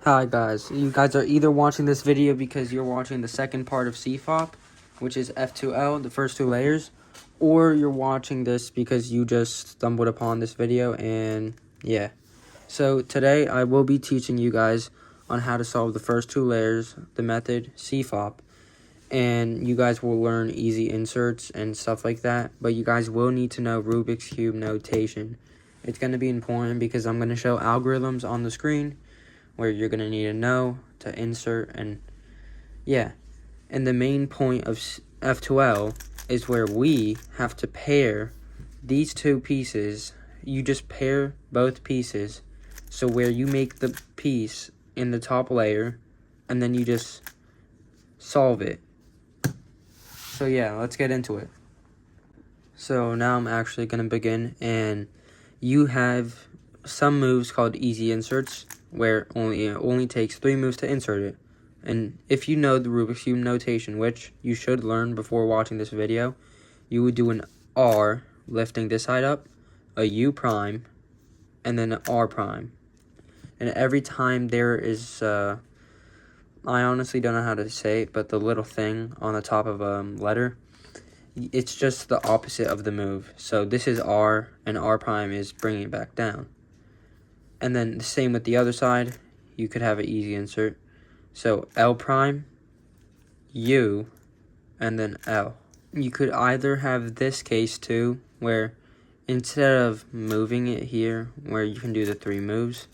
Hi guys, you guys are either watching this video because you're watching the second part of CFOP, which is F2L, the first two layers, or you're watching this because you just stumbled upon this video and yeah. So today I will be teaching you guys on how to solve the first two layers, the method CFOP, and you guys will learn easy inserts and stuff like that, but you guys will need to know Rubik's Cube notation. It's going to be important because I'm going to show algorithms on the screen where you're going to need to know to insert, and yeah. And the main point of F2L is where we have to pair these two pieces. You just pair both pieces, so where you make the piece in the top layer and then you just solve it. So yeah, let's get into it. So now I'm actually going to begin, and you have some moves called easy inserts where it only takes 3 moves to insert it. And if you know the Rubik's Cube notation, which you should learn before watching this video, you would do an R lifting this side up, a U prime, and then an R prime. And every time there is, I honestly don't know how to say it, but the little thing on the top of a letter, it's just the opposite of the move. So this is R, and R prime is bringing it back down. And then the same with the other side, you could have an easy insert. So L prime, U, and then L. You could either have this case too, where instead of moving it here, where you can do the 3 moves,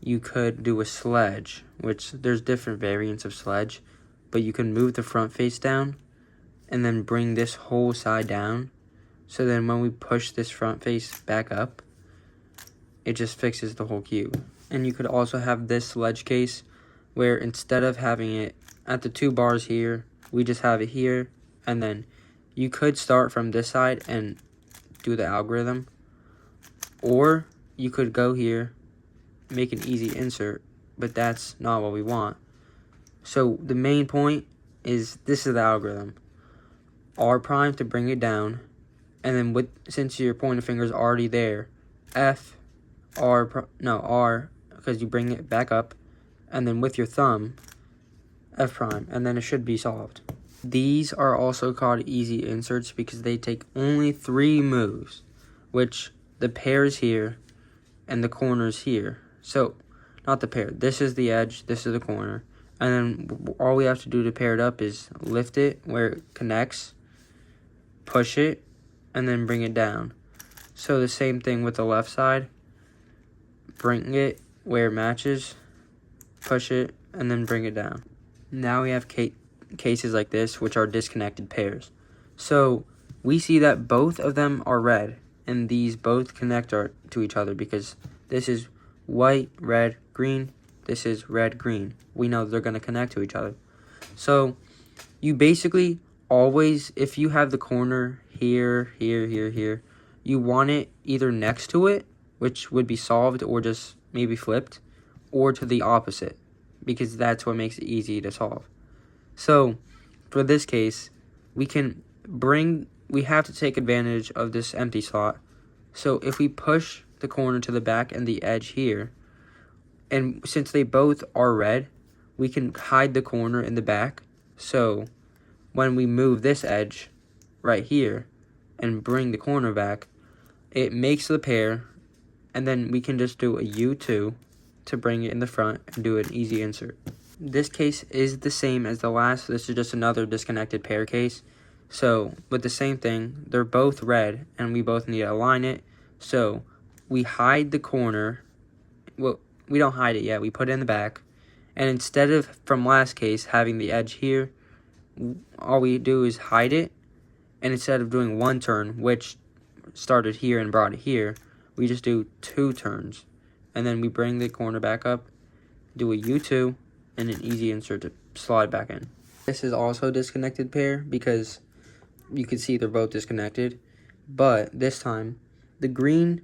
you could do a sledge, which there's different variants of sledge, but you can move the front face down and then bring this whole side down. So then when we push this front face back up, it just fixes the whole cube. And you could also have this sledge case where instead of having it at the 2 bars here, we just have it here, and then you could start from this side and do the algorithm, or you could go here, make an easy insert, but that's not what we want. So the main point is this is the algorithm. R prime to bring it down, and then since your pointer finger is already there, F, R, because you bring it back up, and then with your thumb, F prime, and then it should be solved. These are also called easy inserts because they take only 3 moves, which the pair is here, and the corner is here. So, not the pair, this is the edge, this is the corner, and then all we have to do to pair it up is lift it where it connects, push it, and then bring it down. So the same thing with the left side, bring it where it matches, push it, and then bring it down. Now we have cases like this, which are disconnected pairs. So we see that both of them are red, and these both connect to each other because this is white, red, green. This is red, green. We know they're going to connect to each other. So you basically always, if you have the corner here, here, you want it either next to it, which would be solved or just maybe flipped, or to the opposite, because that's what makes it easy to solve. So for this case, we have to take advantage of this empty slot. So if we push the corner to the back and the edge here, and since they both are red, we can hide the corner in the back. So when we move this edge right here and bring the corner back, it makes the pair, and then we can just do a U2 to bring it in the front and do an easy insert. This case is the same as the last. This is just another disconnected pair case. So with the same thing, they're both red and we both need to align it. So we hide the corner. Well, we don't hide it yet. We put it in the back. And instead of, from last case, having the edge here, all we do is hide it. And instead of doing 1 turn, which started here and brought it here, we just do 2 turns. And then we bring the corner back up, do a U2, and an easy insert to slide back in. This is also a disconnected pair because you can see they're both disconnected. But this time, the green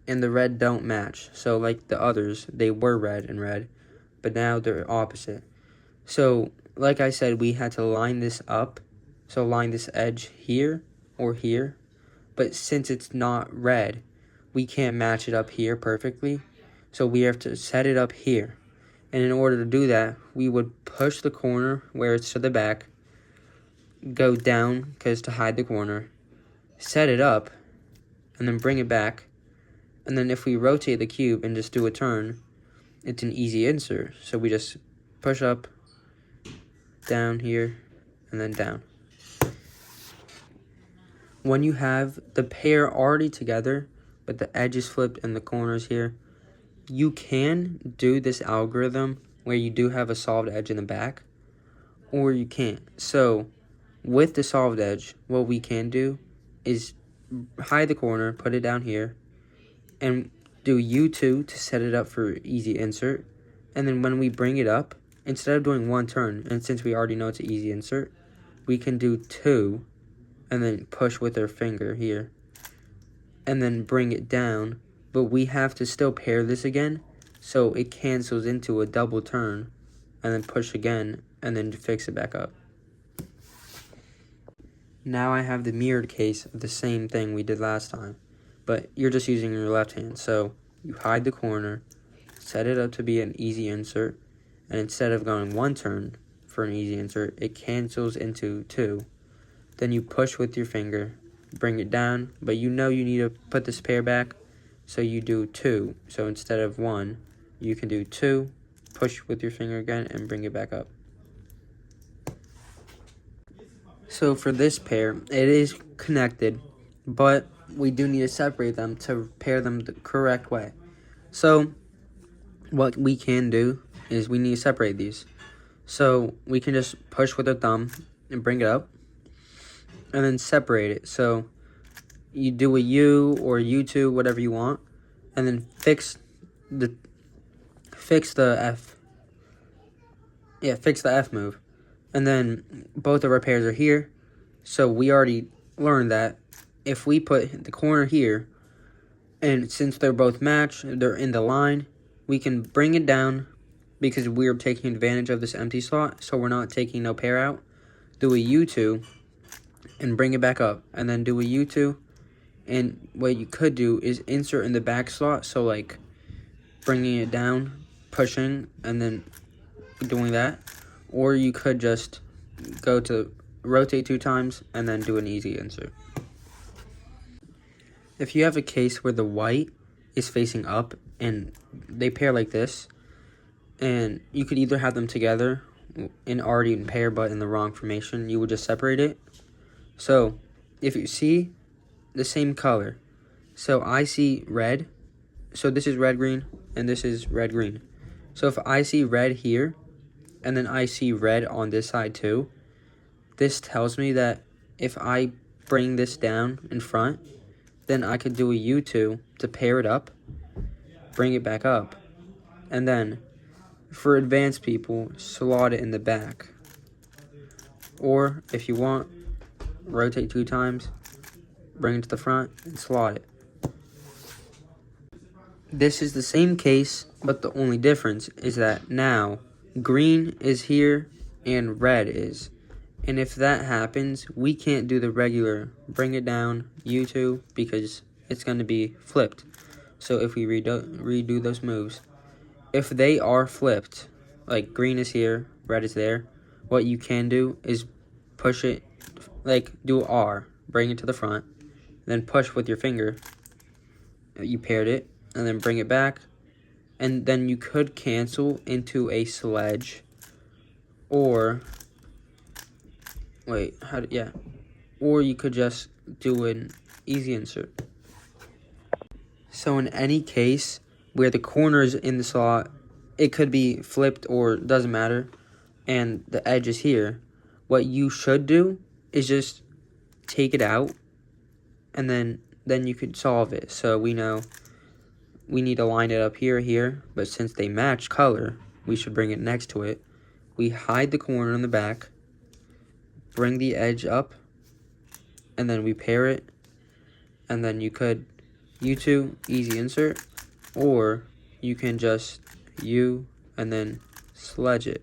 and the red don't match. So like the others, they were red and red, but now they're opposite. So like I said, we had to line this up. So line this edge here or here. But since it's not red, we can't match it up here perfectly. So we have to set it up here. And in order to do that, we would push the corner where it's to the back, go down because to hide the corner, set it up, and then bring it back. And then if we rotate the cube and just do a turn, it's an easy insert. So we just push up, down here, and then down. When you have the pair already together, but the edge is flipped and the corners here, you can do this algorithm where you do have a solved edge in the back, or you can't. So with the solved edge, what we can do is hide the corner, put it down here, and do U2 to set it up for easy insert. And then when we bring it up, instead of doing one turn, and since we already know it's an easy insert, we can do 2 and then push with our finger here and then bring it down. But we have to still pair this again, so it cancels into a double turn, and then push again, and then fix it back up. Now I have the mirrored case of the same thing we did last time, but you're just using your left hand. So you hide the corner, set it up to be an easy insert, and instead of going one turn for an easy insert, it cancels into 2. Then you push with your finger, bring it down, but you know you need to put this pair back, so you do 2. So instead of 1, you can do 2, push with your finger again, and bring it back up. So for this pair, it is connected, but we do need to separate them to pair them the correct way. So what we can do is we need to separate these. So we can just push with our thumb and bring it up, and then separate it. So you do a U or U2, whatever you want, and then fix the F. Yeah, fix the F move. And then both of our pairs are here. So we already learned that if we put the corner here, and since they're both matched, they're in the line, we can bring it down because we're taking advantage of this empty slot, so we're not taking no pair out. Do a U2 and bring it back up, and then do a U2. And what you could do is insert in the back slot, so like bringing it down, pushing, and then doing that. Or you could just go to rotate 2 times and then do an easy insert. If you have a case where the white is facing up and they pair like this, and you could either have them together and already in pair but in the wrong formation, you would just separate it. So if you see the same color, so I see red, so this is red green and this is red green. So if I see red here and then I see red on this side too, this tells me that if I bring this down in front, then I could do a U2 to pair it up, bring it back up, and then for advanced people, slot it in the back. Or if you want, rotate 2 times, bring it to the front, and slot it. This is the same case, but the only difference is that now green is here and red is. And if that happens, we can't do the regular bring it down U2 because it's going to be flipped. So if we redo those moves, if they are flipped, like green is here, red is there, what you can do is push it, like do R, bring it to the front, then push with your finger. You paired it, and then bring it back, and then you could cancel into a sledge, or or you could just do an easy insert. So in any case where the corner is in the slot, it could be flipped or doesn't matter, and the edge is here, what you should do is just take it out, and then you could solve it. So we know we need to line it up here, but since they match color, we should bring it next to it. We hide the corner in the back, bring the edge up, and then we pair it, and then you could U2, easy insert, or you can just U and then sledge it.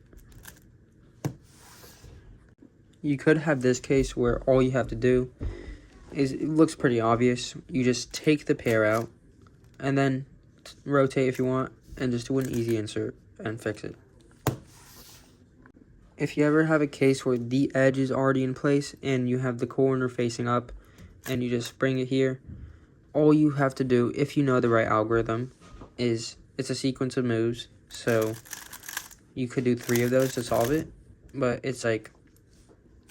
You could have this case where all you have to do is, it looks pretty obvious, you just take the pair out and then rotate if you want and just do an easy insert. and fix it. If you ever have a case where the edge is already in place and you have the corner facing up and you just bring it here, all you have to do, if you know the right algorithm, is it's a sequence of moves. So you could do 3 of those to solve it, but it's like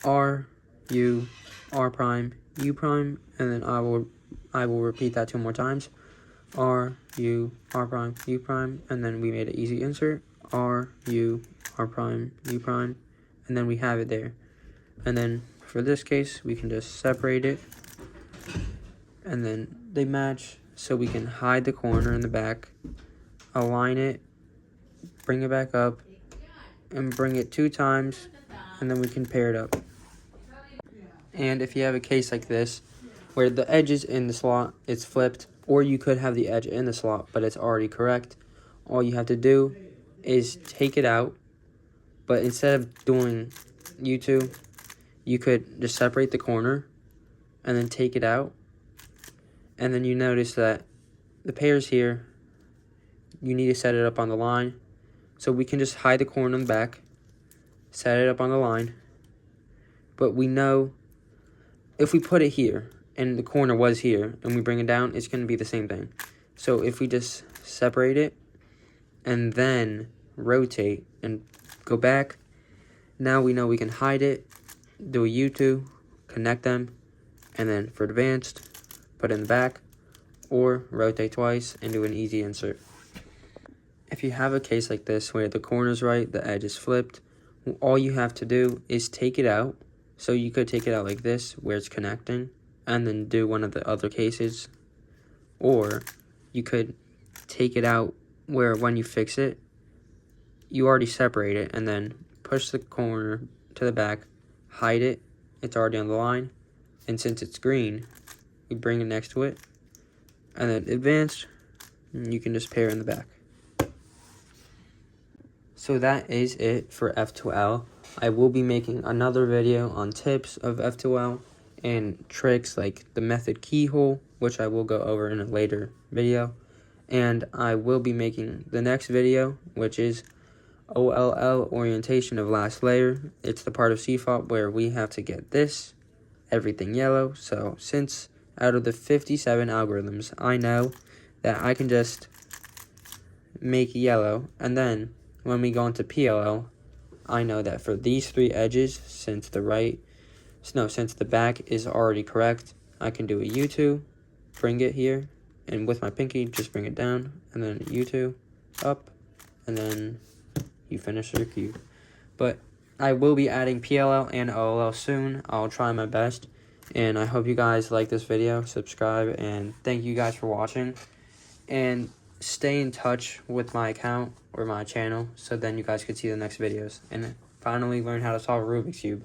R, U, R prime, U prime, and then I will repeat that 2 more times. R, U, R prime, U prime, and then we made an easy insert. R, U, R prime, U prime, and then we have it there. And then for this case, we can just separate it, and then they match, so we can hide the corner in the back, align it, bring it back up, and bring it 2 times, and then we can pair it up. And if you have a case like this, where the edge is in the slot, it's flipped, or you could have the edge in the slot, but it's already correct, all you have to do is take it out, but instead of doing U2, you could just separate the corner, and then take it out, and then you notice that the pair's here, you need to set it up on the line, so we can just hide the corner in the back, set it up on the line, but we know if we put it here, and the corner was here, and we bring it down, it's going to be the same thing. So if we just separate it, and then rotate, and go back, now we know we can hide it, do a U2, connect them, and then for advanced, put it in the back, or rotate twice, and do an easy insert. If you have a case like this, where the corner's right, the edge is flipped, all you have to do is take it out. So you could take it out like this, where it's connecting, and then do one of the other cases. Or you could take it out where when you fix it, you already separate it, and then push the corner to the back, hide it, it's already on the line, and since it's green, you bring it next to it, and then advanced, and you can just pair in the back. So that is it for F2L. I will be making another video on tips of F2L and tricks like the method keyhole, which I will go over in a later video. And I will be making the next video, which is Oll orientation of last layer. It's the part of CFOP where we have to get this, everything yellow. So since out of the 57 algorithms, I know that I can just make yellow, and then when we go into PLL, I know that for these 3 edges, since the back is already correct, I can do a U2, bring it here, and with my pinky, just bring it down, and then a U2, up, and then you finish your cube. But I will be adding PLL and OLL soon. I'll try my best, and I hope you guys like this video, subscribe, and thank you guys for watching, and stay in touch with my account or my channel, so then you guys could see the next videos, and finally learn how to solve a Rubik's Cube.